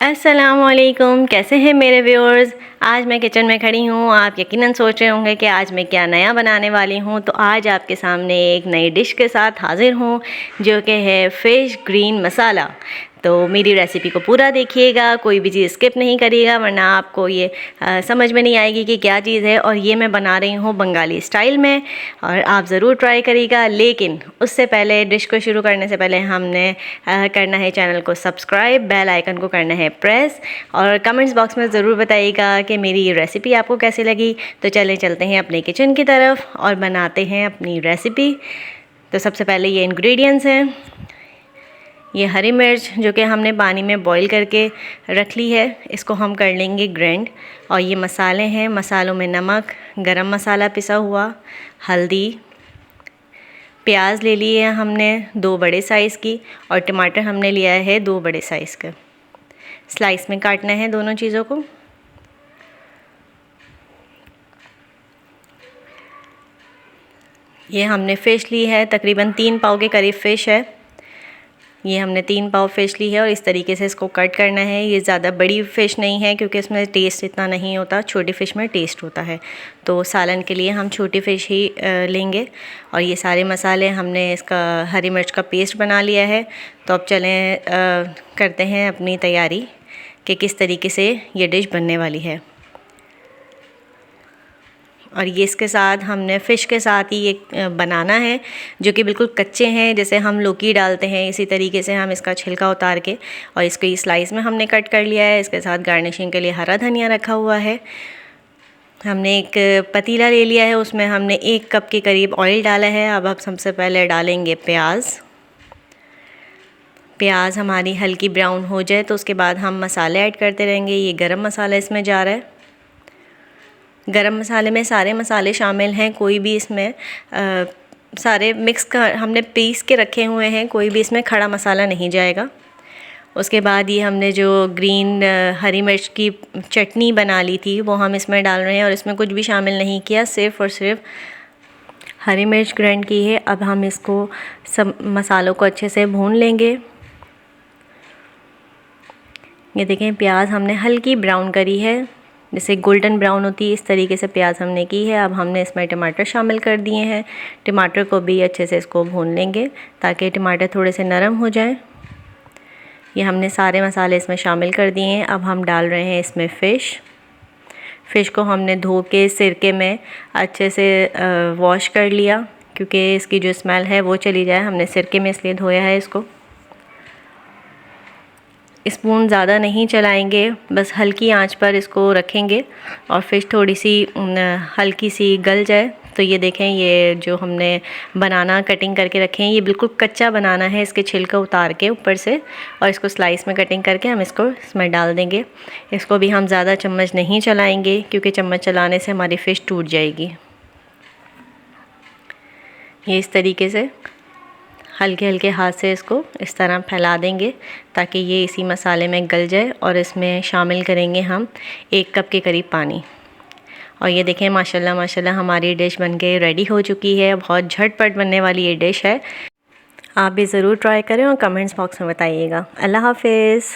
अस्सलामुअलैकुम, कैसे हैं मेरे व्यूअर्स। आज मैं किचन में खड़ी हूँ। आप यकीनन सोच रहे होंगे कि आज मैं क्या नया बनाने वाली हूँ। तो आज आपके सामने एक नई डिश के साथ हाज़िर हूँ जो कि है फ़िश ग्रीन मसाला। तो मेरी रेसिपी को पूरा देखिएगा, कोई भी चीज़ स्किप नहीं करिएगा, वरना आपको ये समझ में नहीं आएगी कि क्या चीज़ है। और ये मैं बना रही हूँ बंगाली स्टाइल में, और आप ज़रूर ट्राई करिएगा। लेकिन उससे पहले, डिश को शुरू करने से पहले हमने करना है चैनल को सब्सक्राइब, बेल आइकन को करना है प्रेस, और कमेंट्स बॉक्स में ज़रूर बताइएगा कि मेरी ये रेसिपी आपको कैसी लगी। तो चलते हैं अपने किचन की तरफ और बनाते हैं अपनी रेसिपी। तो सबसे पहले ये इंग्रेडिएंट्स हैं। ये हरी मिर्च जो कि हमने पानी में बॉईल करके रख ली है, इसको हम कर लेंगे ग्राइंड। और ये मसाले हैं, मसालों में नमक, गरम मसाला पिसा हुआ, हल्दी, प्याज ले लिए हैं हमने 2 बड़े साइज़ की, और टमाटर हमने लिया है 2 बड़े साइज़ का। स्लाइस में काटना है दोनों चीज़ों को। ये हमने फ़िश ली है, तकरीबन 3 पाव के करीब फ़िश है। ये हमने 3 पाव फ़िश ली है और इस तरीके से इसको कट करना है। ये ज़्यादा बड़ी फ़िश नहीं है क्योंकि इसमें टेस्ट इतना नहीं होता, छोटी फ़िश में टेस्ट होता है। तो सालन के लिए हम छोटी फ़िश ही लेंगे। और ये सारे मसाले हमने, इसका हरी मिर्च का पेस्ट बना लिया है। तो अब चलें करते हैं अपनी तैयारी कि किस तरीके से ये डिश बनने वाली है। और ये इसके साथ हमने फ़िश के साथ ही ये बनाना है, जो कि बिल्कुल कच्चे हैं। जैसे हम लौकी डालते हैं, इसी तरीके से हम इसका छिलका उतार के और इसको इस स्लाइस में हमने कट कर लिया है। इसके साथ गार्निशिंग के लिए हरा धनिया रखा हुआ है। हमने एक पतीला ले लिया है, उसमें हमने 1 कप के करीब ऑयल डाला है। अब सबसे पहले डालेंगे प्याज हमारी हल्की ब्राउन हो जाए तो उसके बाद हम मसाले ऐड करते रहेंगे। ये गरम मसाला इसमें जा रहा है। गरम मसाले में सारे मसाले शामिल हैं, कोई भी इसमें सारे मिक्स कर हमने पीस के रखे हुए हैं, कोई भी इसमें खड़ा मसाला नहीं जाएगा। उसके बाद ये हमने जो ग्रीन हरी मिर्च की चटनी बना ली थी वो हम इसमें डाल रहे हैं, और इसमें कुछ भी शामिल नहीं किया, सिर्फ़ और सिर्फ हरी मिर्च ग्राइंड की है। अब हम इसको सब मसालों को अच्छे से भून लेंगे। ये देखें, प्याज हमने हल्की ब्राउन करी है, जैसे गोल्डन ब्राउन होती है इस तरीके से प्याज हमने की है। अब हमने इसमें टमाटर शामिल कर दिए हैं। टमाटर को भी अच्छे से इसको भून लेंगे ताकि टमाटर थोड़े से नरम हो जाएं। ये हमने सारे मसाले इसमें शामिल कर दिए हैं। अब हम डाल रहे हैं इसमें फ़िश को हमने धो के सिरके में अच्छे से वॉश कर लिया, क्योंकि इसकी जो स्मेल है वो चली जाए। हमने सिरके में इसलिए धोया है इसको। स्पून ज़्यादा नहीं चलाएंगे, बस हल्की आंच पर इसको रखेंगे और फ़िश थोड़ी सी हल्की सी गल जाए। तो ये देखें, ये जो हमने बनाना कटिंग करके रखे हैं, ये बिल्कुल कच्चा बनाना है। इसके छिलका उतार के ऊपर से, और इसको स्लाइस में कटिंग करके हम इसको इसमें डाल देंगे। इसको भी हम ज़्यादा चम्मच नहीं चलाएंगे, क्योंकि चम्मच चलाने से हमारी फ़िश टूट जाएगी। ये इस तरीके से हल्के हल्के हाथ से इसको इस तरह फैला देंगे ताकि ये इसी मसाले में गल जाए। और इसमें शामिल करेंगे हम 1 कप के करीब पानी। और ये देखें, माशाल्लाह माशाल्लाह हमारी डिश बनके रेडी हो चुकी है। बहुत झटपट बनने वाली ये डिश है। आप भी ज़रूर ट्राई करें और कमेंट्स बॉक्स में बताइएगा। अल्लाह हाफ़िज़।